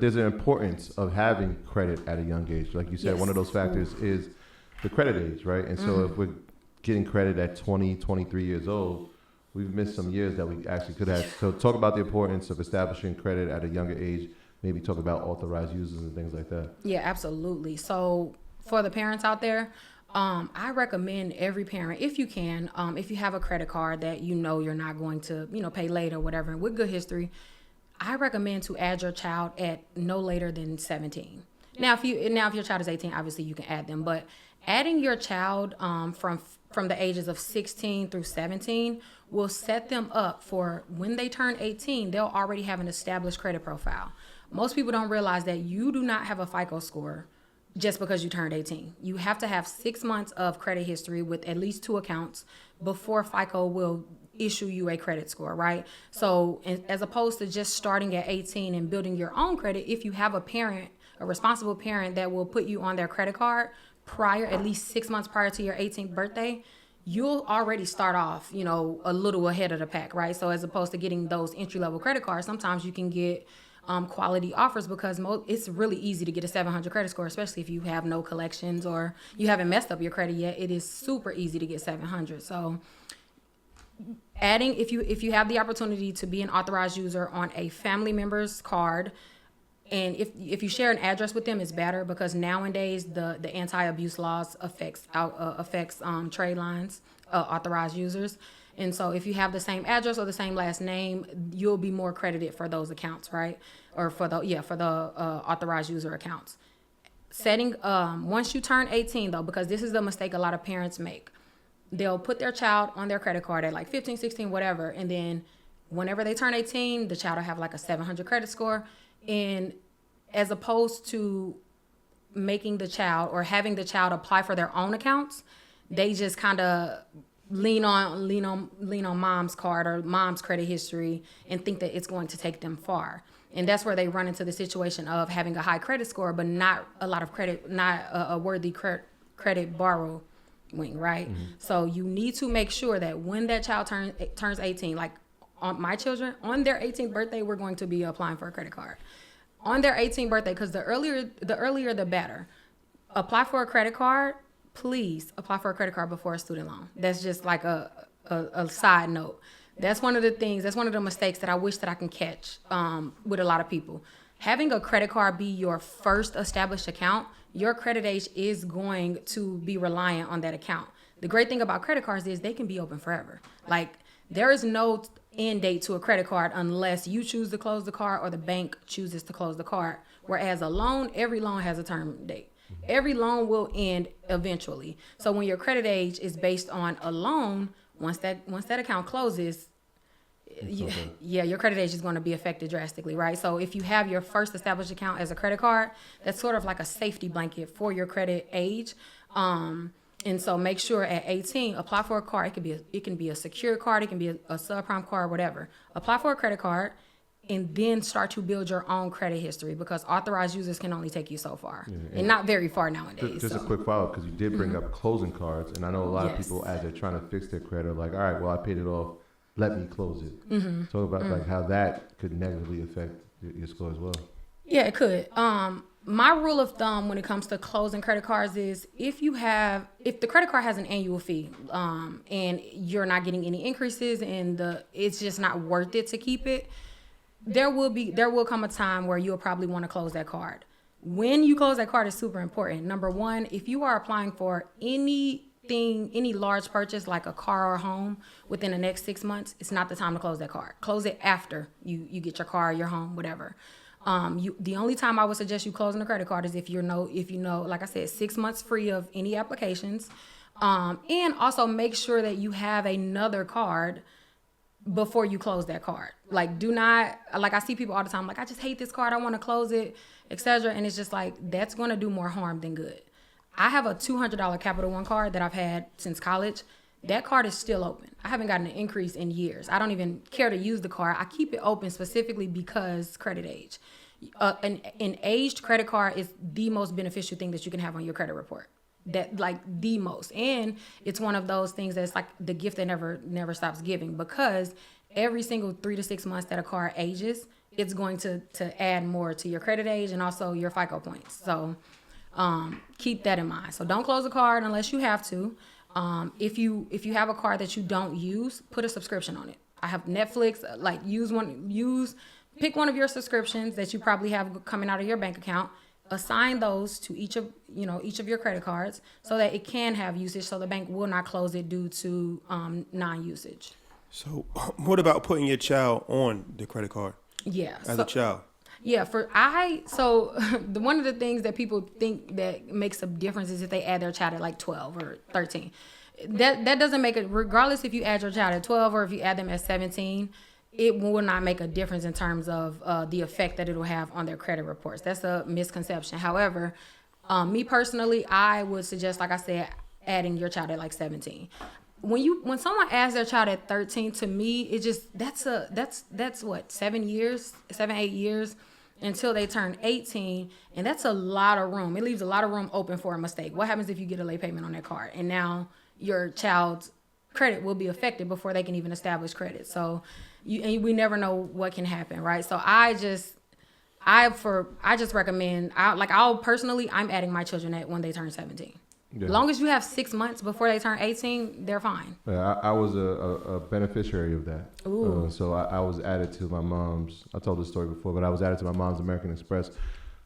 There's an importance of having credit at a young age. Like you said, one of those factors is the credit age, right? And so if we're getting credit at 20, 23 years old, we've missed some years that we actually could have. So talk about the importance of establishing credit at a younger age. Maybe talk about authorized users and things like that. Yeah, absolutely. So for the parents out there, I recommend every parent, if you can, if you have a credit card that you know you're not going to, pay late or whatever, with good history, I recommend to add your child at no later than 17. Now, if your child is 18, obviously you can add them, but adding your child from the ages of 16 through 17 will set them up for when they turn 18, they'll already have an established credit profile. Most people don't realize that you do not have a FICO score just because you turned 18. You have to have 6 months of credit history with at least 2 accounts before FICO will issue you a credit score, right? So as opposed to just starting at 18 and building your own credit, if you have a responsible parent that will put you on their credit card at least 6 months prior to your 18th birthday, you'll already start off, a little ahead of the pack, right? So as opposed to getting those entry-level credit cards, sometimes you can get quality offers because it's really easy to get a 700 credit score, especially if you have no collections or you haven't messed up your credit yet. It is super easy to get 700. So adding, if you have the opportunity to be an authorized user on a family member's card, and if you share an address with them, it's better because nowadays the anti-abuse laws affects trade lines, authorized users. And so if you have the same address or the same last name, you'll be more credited for those accounts, right? Or for the authorized user accounts. Once you turn 18 though, because this is the mistake a lot of parents make. They'll put their child on their credit card at like 15, 16, whatever. And then whenever they turn 18, the child will have like a 700 credit score. And as opposed to making the child or having the child apply for their own accounts, they just kind of lean on mom's card or mom's credit history and think that it's going to take them far. And that's where they run into the situation of having a high credit score, but not a lot of credit, not a worthy credit borrowing, right? Mm-hmm. So you need to make sure that when that child turns 18, like on my children, on their 18th birthday, we're going to be applying for a credit card. On their 18th birthday, because the earlier the better. Apply for a credit card. Please apply for a credit card before a student loan. That's just like a side note. That's one of the mistakes that I wish that I can catch with a lot of people. Having a credit card be your first established account, your credit age is going to be reliant on that account. The great thing about credit cards is they can be open forever. Like there is no end date to a credit card unless you choose to close the card or the bank chooses to close the card. Whereas a loan, every loan has a term date. Every loan will end eventually. So when your credit age is based on a loan, once that account closes, your credit age is going to be affected drastically, right? So if you have your first established account as a credit card, that's sort of like a safety blanket for your credit age. And so make sure at 18, apply for a card. It can be a secure card. It can be a subprime card, whatever. Apply for a credit card and then start to build your own credit history because authorized users can only take you so far and not very far nowadays. Just a quick follow-up because you did bring up closing cards. And I know a lot of people, as they're trying to fix their credit, are like, all right, well, I paid it off. Let me close it. Talk about like how that could negatively affect your score as well. Yeah, it could. My rule of thumb when it comes to closing credit cards is if the credit card has an annual fee and you're not getting any increases and it's just not worth it to keep it, there will come a time where you'll probably want to close that card. When you close that card is super important. Number one, if you are applying for any large purchase like a car or home within the next 6 months, it's not the time to close that card. Close it after you get your car, your home, whatever. The only time I would suggest you closing a credit card is if you know, like I said, 6 months free of any applications. And also make sure that you have another card before you close that card. Like do not, like I see people all the time, like I just hate this card, I want to close it, etc. And it's just like, that's going to do more harm than good. I have a $200 Capital One card that I've had since college. That card is still open. I haven't gotten an increase in years. I don't even care to use the card. I keep it open specifically because credit age. An aged credit card is the most beneficial thing that you can have on your credit report. That like the most. And it's one of those things that's like the gift that never stops giving because every single 3 to 6 months that a card ages, it's going to add more to your credit age and also your FICO points. So keep that in mind. So don't close a card unless you have to. If you have a card that you don't use, put a subscription on it. I have Netflix. Like pick one of your subscriptions that you probably have coming out of your bank account. Assign those to each of your credit cards so that it can have usage. So the bank will not close it due to non-usage. So what about putting your child on the credit card? Yeah. As a child. Yeah, one of the things that people think that makes a difference is if they add their child at like 12 or 13. That doesn't make it, regardless if you add your child at 12 or if you add them at 17, it will not make a difference in terms of the effect that it will have on their credit reports. That's a misconception. However, me personally, I would suggest, like I said, adding your child at like 17. When someone adds their child at 13, to me, it just that's what 7 years, 8 years until they turn 18, and that's a lot of room. It leaves a lot of room open for a mistake. What happens if you get a late payment on that card, and now your child's credit will be affected before they can even establish credit? So we never know what can happen, right? So I just recommend, I'm adding my children at when they turn 17. Yeah. As long as you have 6 months before they turn 18, they're fine. Yeah, I was a beneficiary of that. So I was added to my mom's, I told this story before, but I was added to my mom's American Express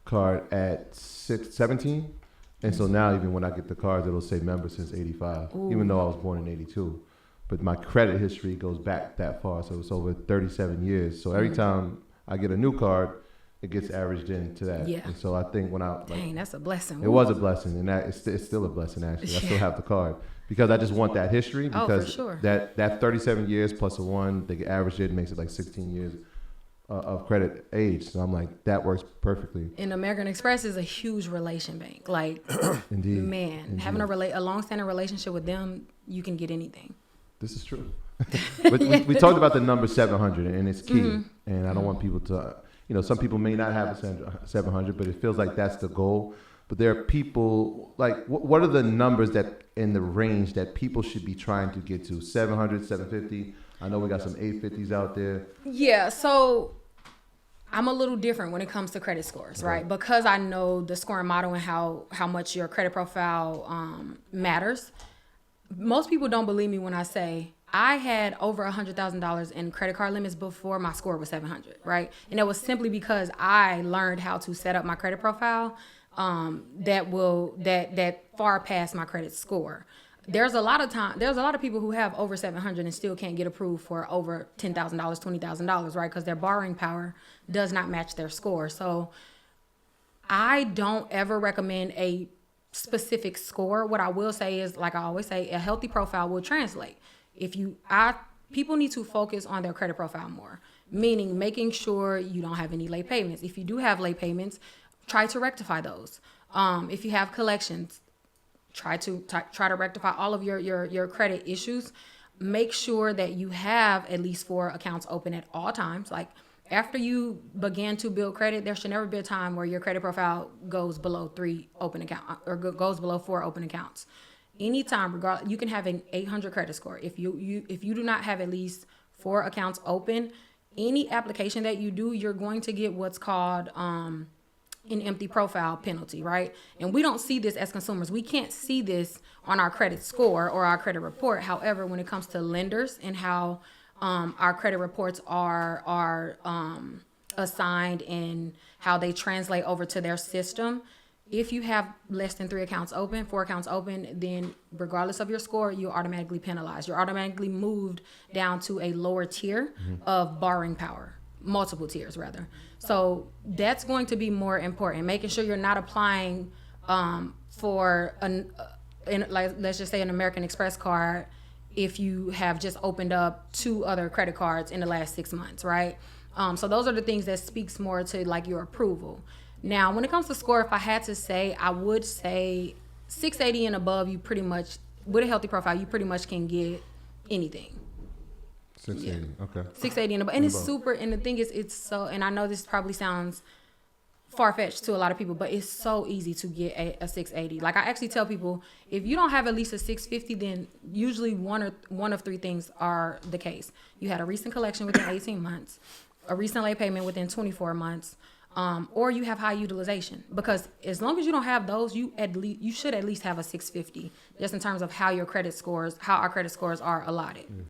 card at 17. And so now even when I get the cards, it'll say member since 85, even though I was born in 82. But my credit history goes back that far. So it's over 37 years. So every time I get a new card, it gets averaged into that. Yeah. And so I think Dang, that's a blessing. It was a blessing, and it's still a blessing, actually. I still have the card because I just want that history, because for sure. that 37 years plus a 1, they average it, makes it like 16 years of credit age. So I'm like, that works perfectly. And American Express is a huge relation bank. Like, Indeed. Man, having a long-standing relationship with them, you can get anything. This is true. But we talked about the number 700, and it's key. And I don't want people to, some people may not have a 700, but it feels like that's the goal. But there are people, like, what are the numbers that in the range that people should be trying to get to? 700, 750? I know we got some 850s out there. Yeah, so I'm a little different when it comes to credit scores, right? Because I know the scoring model and how much your credit profile matters. Most people don't believe me when I say I had over $100,000 in credit card limits before my score was 700, right? And that was simply because I learned how to set up my credit profile that far past my credit score. There's a lot of people who have over 700 and still can't get approved for over $10,000, $20,000, right? Because their borrowing power does not match their score. So I don't ever recommend a specific score. What I will say is, like I always say, a healthy profile will translate. People need to focus on their credit profile more, meaning making sure you don't have any late payments. If you do have late payments, try to rectify those. If you have collections, try to rectify all of your credit issues. Make sure that you have at least 4 accounts open at all times. Like, after you begin to build credit, there should never be a time where your credit profile goes below 3 open accounts or goes below 4 open accounts. Anytime, regardless, you can have an 800 credit score. If you do not have at least 4 accounts open, any application that you do, you're going to get what's called an empty profile penalty, right? And we don't see this as consumers. We can't see this on our credit score or our credit report. However, when it comes to lenders and how our credit reports are assigned and how they translate over to their system, if you have less than 3 accounts open, 4 accounts open, then regardless of your score, you're automatically penalized. You're automatically moved down to a lower tier of borrowing power, multiple tiers rather. So that's going to be more important, making sure you're not applying for let's just say an American Express card if you have just opened up 2 other credit cards in the last 6 months, right? So those are the things that speaks more to like your approval. Now, when it comes to score, if I had to say, I would say 680 and above, you pretty much, with a healthy profile, you pretty much can get anything. 680, okay. 680 and above. And it's super, and the thing is, it's so, and I know this probably sounds far-fetched to a lot of people, but it's so easy to get a 680. Like I actually tell people, if you don't have at least a 650, then usually one of three things are the case. You had a recent collection within 18 months, a recent late payment within 24 months, or you have high utilization. Because as long as you don't have those, you should at least have a 650, just in terms of how our credit scores are allotted.